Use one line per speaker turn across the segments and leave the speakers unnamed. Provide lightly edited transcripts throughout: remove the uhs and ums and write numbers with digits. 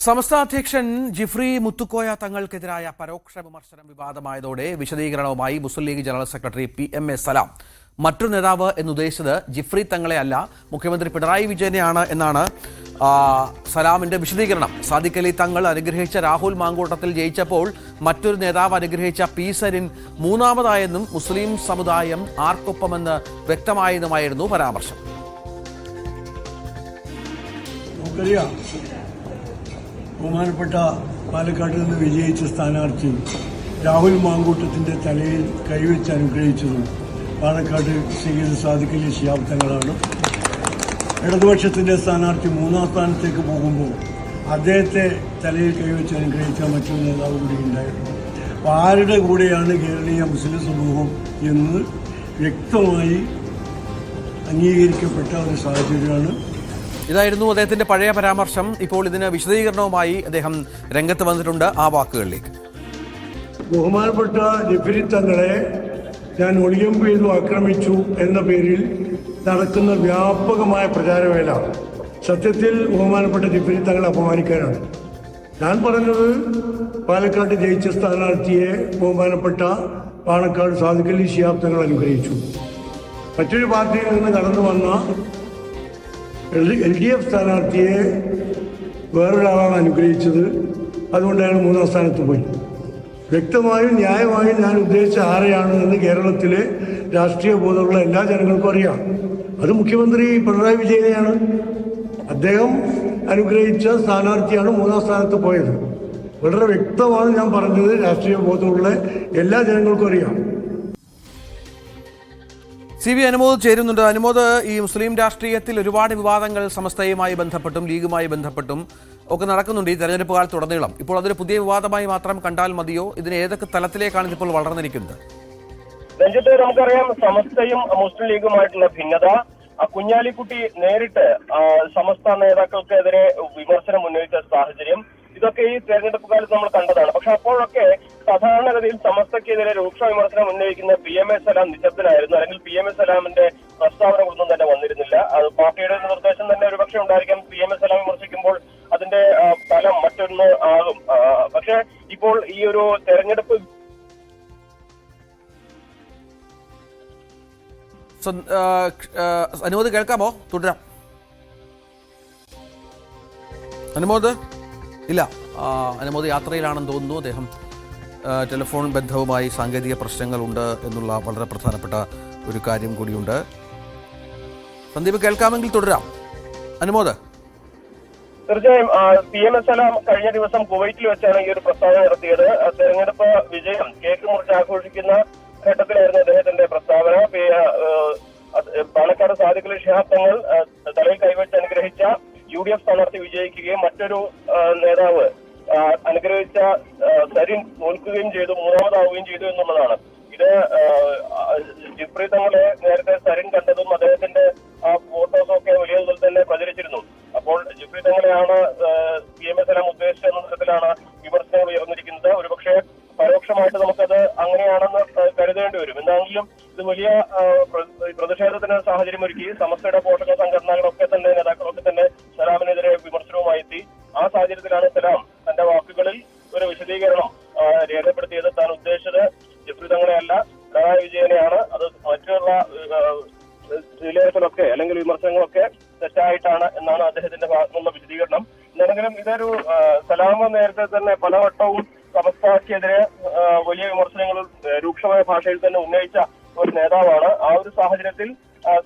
സംസ്ഥാന അധ്യക്ഷൻ ജിഫ്രി മുത്തുക്കോയ തങ്ങൾക്കെതിരായ പരോക്ഷ വിമർശനം വിവാദമായതോടെ വിശദീകരണവുമായി മുസ്ലിം ലീഗ് ജനറൽ സെക്രട്ടറി PMA സലാം. മറ്റൊരു നേതാവ് എന്നുദ്ദേശിച്ചത് ജിഫ്രി തങ്ങളെ അല്ല, മുഖ്യമന്ത്രി പിണറായി വിജയനെയാണ് എന്നാണ് സലാമിന്റെ വിശദീകരണം. സാദിഖ് അലി തങ്ങൾ അനുഗ്രഹിച്ച രാഹുൽ മാങ്കൂട്ടത്തിൽ ജയിച്ചപ്പോൾ മറ്റൊരു നേതാവ് അനുഗ്രഹിച്ച P സരിൻ മൂന്നാമതായെന്നും മുസ്ലിം സമുദായം ആർക്കൊപ്പമെന്ന് വ്യക്തമായെന്നുമായിരുന്നു പരാമർശം.
ബഹുമാനപ്പെട്ട പാലക്കാട് നിന്ന് വിജയിച്ച സ്ഥാനാർത്ഥി രാഹുൽ മാങ്കൂട്ടത്തിന്റെ തലയിൽ കൈവച്ച് അനുഗ്രഹിച്ചതും പാലക്കാട് സയ്യിദ് സാദിഖ് അലി ശിഹാബ് തങ്ങളാണ്. ഇടതുപക്ഷത്തിന്റെ സ്ഥാനാർത്ഥി മൂന്നാം സ്ഥാനത്തേക്ക് പോകുമ്പോൾ അദ്ദേഹത്തെ തലയിൽ കൈവച്ച് അനുഗ്രഹിച്ച മറ്റൊരു നേതാവ് കൂടി ഉണ്ടായിരുന്നു. അപ്പോൾ ആരുടെ കൂടെയാണ് കേരളീയ മുസ്ലിം സമൂഹം എന്ന് വ്യക്തമായി അംഗീകരിക്കപ്പെട്ട ഒരു സാഹചര്യമാണ്.
ഇതായിരുന്നു അദ്ദേഹത്തിന്റെ പഴയ പരാമർശം. ഇപ്പോൾ ഇതിന് വിശദീകരണവുമായി അദ്ദേഹം രംഗത്ത് വന്നിട്ടുണ്ട്. ആ വാക്കുകളിലേക്ക്.
ബഹുമാനപ്പെട്ട ജിഫ്രി തങ്ങളെ ഞാൻ ഒളിയമ്പ് ചെയ്തു ആക്രമിച്ചു എന്ന പേരിൽ നടക്കുന്ന വ്യാപകമായ പ്രചാരവേല സത്യത്തിൽ ബഹുമാനപ്പെട്ട ജിഫ്രി തങ്ങളെ അപമാനിക്കാനാണ്. ഞാൻ പറഞ്ഞത് പാലക്കാട് ജയിച്ച സ്ഥാനാർത്ഥിയെ ബഹുമാനപ്പെട്ട പാണക്കാട് സാദിഖ് അലി ശിഹാബ് തങ്ങൾ അനുഗ്രഹിച്ചു. മറ്റൊരു പാർട്ടിയിൽ നിന്ന് കടന്നു വന്ന LDF സ്ഥാനാർത്ഥിയെ വേറൊരാളാണ് അനുഗ്രഹിച്ചത്. അതുകൊണ്ട് അയാൾ മൂന്നാം സ്ഥാനത്ത് പോയി. വ്യക്തമായും ന്യായമായും ഞാൻ ഉദ്ദേശിച്ച ആരെയാണ് എന്ന് കേരളത്തിലെ രാഷ്ട്രീയ ബോധമുള്ള എല്ലാ ജനങ്ങൾക്കും അറിയാം. അത് മുഖ്യമന്ത്രി പിണറായി വിജയനെയാണ്. അദ്ദേഹം അനുഗ്രഹിച്ച സ്ഥാനാർത്ഥിയാണ് മൂന്നാം സ്ഥാനത്ത് പോയത്. വളരെ വ്യക്തമാണ് ഞാൻ പറഞ്ഞത്. രാഷ്ട്രീയ ബോധമുള്ള എല്ലാ ജനങ്ങൾക്കും അറിയാം.
CV അനുമോദ് ചേരുന്നുണ്ട്. അനുമോദ്, ഈ മുസ്ലിം രാഷ്ട്രീയത്തിൽ ഒരുപാട് വിവാദങ്ങൾ സമസ്തയുമായി ബന്ധപ്പെട്ടും ലീഗുമായി ബന്ധപ്പെട്ടും ഒക്കെ നടക്കുന്നുണ്ട് ഈ തെരഞ്ഞെടുപ്പ് കാലത്തുടനീളം. ഇപ്പോൾ അതൊരു പുതിയ വിവാദമായി മാത്രം കണ്ടാൽ മതിയോ? ഇതിന് ഏതൊക്കെ തലത്തിലേക്കാണ് ഇതിപ്പോൾ വളർന്നിരിക്കുന്നത്?
രഞ്ജിത്ത്, നമുക്കറിയാം സമസ്തയും മുസ്ലിം ലീഗുമായിട്ടുള്ള ഭിന്നത. കുഞ്ഞാലിക്കുട്ടി നേരിട്ട് സമസ്ത നേതാക്കൾക്കെതിരെ വിമർശനം ഉന്നയിച്ച സാഹചര്യം, ഇതൊക്കെ ഈ തെരഞ്ഞെടുപ്പ് കാലത്ത് നമ്മൾ കണ്ടതാണ്. പക്ഷെ അപ്പോഴൊക്കെ സാധാരണഗതിയിൽ സമസ്തക്കെതിരെ രൂക്ഷ വിമർശനം ഉന്നയിക്കുന്ന PMA സലാം നിശബ്ദനായിരുന്നു. അല്ലെങ്കിൽ PMA സലാമിന്റെ പ്രസ്താവനകളൊന്നും തന്നെ വന്നിരുന്നില്ല. അത് പാർട്ടിയുടെ നിർദ്ദേശം തന്നെ ഒരുപക്ഷെ ഉണ്ടായിരിക്കാം. PMA സലാം വിമർശിക്കുമ്പോൾ അതിന്റെ ഫലം മറ്റൊന്ന് ആകും. പക്ഷെ ഇപ്പോൾ ഈ ഒരു തെരഞ്ഞെടുപ്പ്
അനുമോദ് കേൾക്കാമോ? തുടരാം. അനുമോദ് ഇല്ല, അനുമോദ് യാത്രയിലാണെന്ന് തോന്നുന്നു. അദ്ദേഹം ടെലിഫോൺ ബന്ധവുമായി സാങ്കേതിക പ്രശ്നങ്ങളുണ്ട് എന്നുള്ള വളരെ പ്രധാനപ്പെട്ട ഒരു കാര്യം കൂടിയുണ്ട്. സന്ദീപ് കേൾക്കാമെങ്കിൽ തുടരാം. അനുമോദ്.
തീർച്ചയായും PMA സലാം കഴിഞ്ഞ ദിവസം കുവൈറ്റിൽ വെച്ചാണ് ഈ ഒരു പ്രസ്താവന നടത്തിയത്. തെരഞ്ഞെടുപ്പ് വിജയം കേക്ക് മുറിച്ച് ആഘോഷിക്കുന്ന ഘട്ടത്തിലായിരുന്നു അദ്ദേഹത്തിന്റെ പ്രസ്താവന. പാലക്കാട് സാദിഖ് അലി ശിഹാബ് തങ്ങൾ തലയിൽ കൈവച്ച് അനുഗ്രഹിച്ച UDF സ്ഥാനാർത്ഥി വിജയിക്കുകയും മറ്റൊരു നേതാവ് അനുഗ്രഹിച്ച സരിൻ തോൽക്കുകയും ചെയ്തു, മൂന്നാമതാവുകയും ചെയ്തു എന്നുള്ളതാണ്. ഇത് ജിഫ്രി തങ്ങളെ നേരത്തെ സരിൻ കണ്ടതും അദ്ദേഹത്തിന്റെ ആ ഫോട്ടോസും ഒക്കെ വലിയ തോതിൽ തന്നെ പ്രചരിച്ചിരുന്നു. അപ്പോൾ ജിഫ്രി തങ്ങളെയാണ് PMA സലാം ഉദ്ദേശിച്ചെന്ന തരത്തിലാണ് വിമർശനങ്ങൾ ഉയർന്നിരിക്കുന്നത്. ഒരുപക്ഷെ പരോക്ഷമായിട്ട് നമുക്കത് അങ്ങനെയാണെന്ന് കരുതേണ്ടി വരും. എന്താണെങ്കിലും ഇത് വലിയ പ്രതിഷേധത്തിന് സാഹചര്യം ഒരുക്കി. സമസ്തയുടെ പോഷക സംഘടനകളൊക്കെ തന്നെ നേതാക്കളൊക്കെ തന്നെ സലാമിനെതിരെ വിമർശനവുമായി എത്തി. ആ സാഹചര്യത്തിലാണ് സലാം തന്റെ വാക്കുകളിൽ ഒരു വിശദീകരണം രേഖപ്പെടുത്തിയത്. താൻ ഉദ്ദേശിച്ചത് ജിഫ്രി തങ്ങളെയല്ല, പിണറായി വിജയനെയാണ്. അത് മറ്റുള്ള വിലയിരുത്തലൊക്കെ അല്ലെങ്കിൽ വിമർശനങ്ങളൊക്കെ തെറ്റായിട്ടാണ് എന്നാണ് അദ്ദേഹത്തിന്റെ ഭാഗത്തുനിന്നുള്ള വിശദീകരണം. എന്താണെങ്കിലും ഇതൊരു സലാം നേരത്തെ തന്നെ പലവട്ടവും സമസ്തക്കെതിരെ വലിയ വിമർശനങ്ങൾ രൂക്ഷമായ ഭാഷയിൽ തന്നെ ഉന്നയിച്ച ഒരു നേതാവാണ്. ആ ഒരു സാഹചര്യത്തിൽ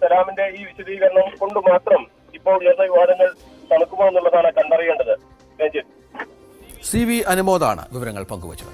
സലാമിന്റെ ഈ വിശദീകരണം കൊണ്ട് മാത്രം ഇപ്പോൾ ഉയർന്ന വിവാദങ്ങൾ തണുക്കുമോ എന്നുള്ളതാണ് കണ്ടറിയേണ്ടത്. രഞ്ജിത്ത്.
CV അനുമോദാണ് വിവരങ്ങൾ പങ്കുവച്ചത്.